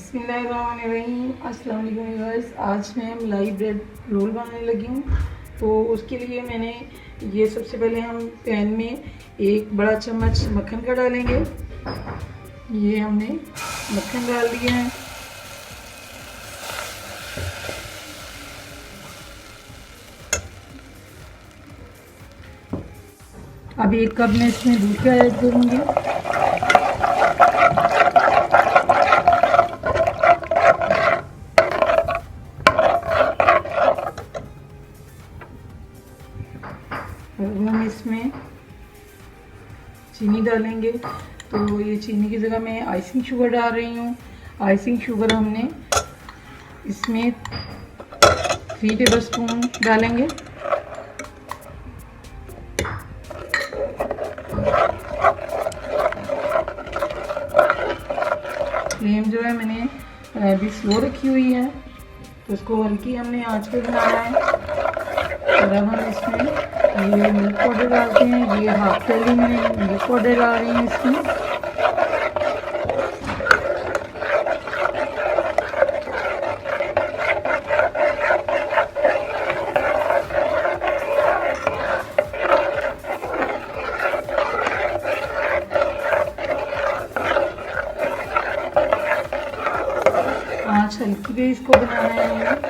बिस्मिल्लाहिर्रहमानिर्रहीम। अस्सलाम वालेकुम व्यूअर्स। आज मैं मलाई ब्रेड रोल बनाने लगी हूँ। तो उसके लिए मैंने ये सबसे पहले हम पैन में एक बड़ा चम्मच मक्खन का डालेंगे। ये हमने मक्खन डाल दिया है। अब एक कप में इसमें दूध का ऐड करूँगी। अब हम इसमें चीनी डालेंगे। तो ये चीनी की जगह मैं आइसिंग शुगर डाल रही हूँ। आइसिंग शुगर हमने इसमें 3 टेबलस्पून डालेंगे। फ्लेम जो है मैंने अभी स्लो रखी हुई है, तो इसको हल्की हमने आंच पे बनाना है। और अब हम इसमें ये मिल्क पाउडर डालते हैं। ये हाफ थैली मैंने मिल्क पाउडर डाल रही हूँ इसमें। आंच हल्की पे इसको बनाना है हमें।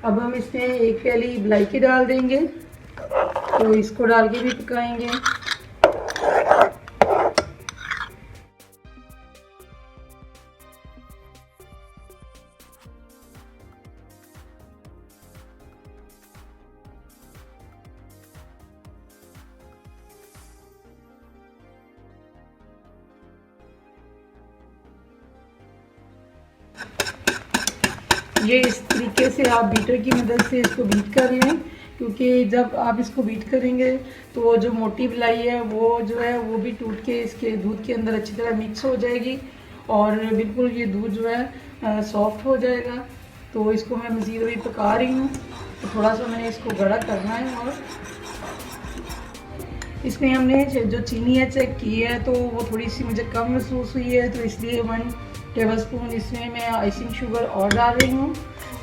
अब हम इसमें एक प्याली इलायची डाल देंगे, तो इसको डाल के भी पकाएंगे। ये इस तरीके से आप बीटर की मदद से इसको बीट कर लें, क्योंकि जब आप इसको बीट करेंगे तो वो जो मोटी मलाई है वो जो है वो भी टूट के इसके दूध के अंदर अच्छी तरह मिक्स हो जाएगी और बिल्कुल ये दूध जो है सॉफ्ट हो जाएगा। तो इसको मैं मज़ीद अभी पका रही हूँ। तो थोड़ा सा मैंने इसको गाढ़ा करना है। और इसमें हमने जो चीनी है चेक की है, तो वो थोड़ी सी मुझे कम महसूस हुई है, तो इसलिए 1 टेबलस्पून इसमें मैं आइसिंग शुगर और डाल रही हूँ।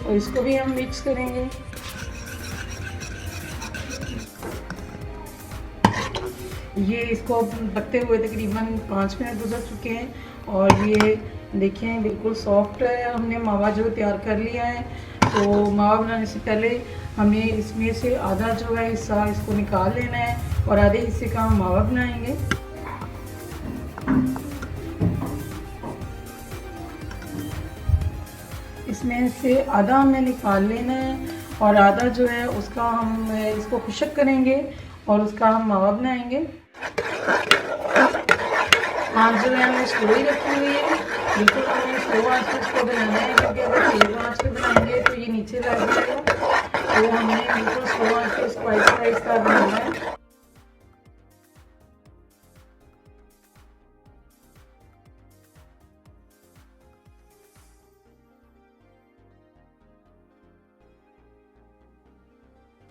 और इसको भी हम मिक्स करेंगे। ये इसको पकते हुए तकरीबन 5 मिनट गुजर चुके हैं और ये देखें बिल्कुल सॉफ्ट है। हमने मावा जो तैयार कर लिया है। तो मावा बनाने से पहले हमें इसमें से आधा जो है हिस्सा इसको निकाल लेना है और आधे हिस्से का हम मावा बनाएंगे। इसमें से आधा हमें निकाल लेना है और आधा जो है उसका हम इसको खुशक करेंगे और उसका हम मावा बनाएंगे। आँच जो है हमें स्लो ही रखी हुई है। बिल्कुल हमें स्लो आँच पे इसको बनाना है, क्योंकि अगर तेज आँच पे बनाएंगे तो ये नीचे लग जाएगा। तो हमने बिल्कुल स्लो आँच पे इसको आहिस्ता आहिस्ता बनाना है।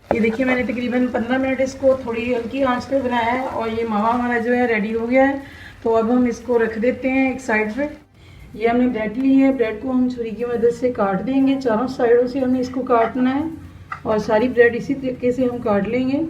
ये देखिए मैंने तकरीबन 15 मिनट इसको थोड़ी हल्की आंच पे बनाया है और ये मावा हमारा जो है रेडी हो गया है। तो अब हम इसको रख देते हैं एक साइड पे। ये हमने ब्रेड ली है। ब्रेड को हम छुरी की मदद से काट देंगे। चारों साइडों से हमने इसको काटना है और सारी ब्रेड इसी तरीके से हम काट लेंगे।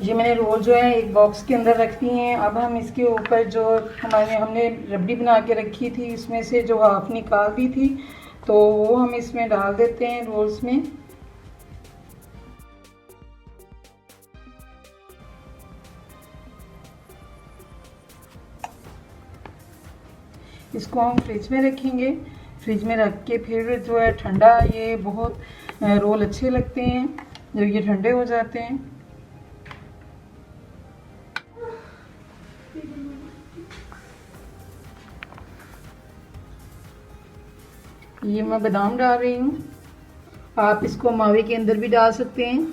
ये मैंने रोल जो है एक बॉक्स के अंदर रख दी हैं। अब हम इसके ऊपर जो हमने रबड़ी बना के रखी थी, इसमें से जो हाफ निकाल दी थी, तो वो हम इसमें डाल देते हैं रोल्स में। इसको हम फ्रिज में रखेंगे। फ्रिज में रख के फिर जो है ठंडा, ये बहुत रोल अच्छे लगते हैं जब ये ठंडे हो जाते हैं। ये मैं बादाम डाल रही हूँ, आप इसको मावे के अंदर भी डाल सकते हैं।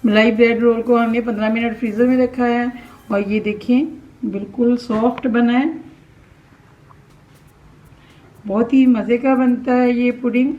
मलाई ब्रेड रोल को हमने 15 मिनट फ्रीज़र में रखा है और ये देखें बिल्कुल सॉफ्ट बना है, बहुत ही मज़े का बनता है ये पुडिंग।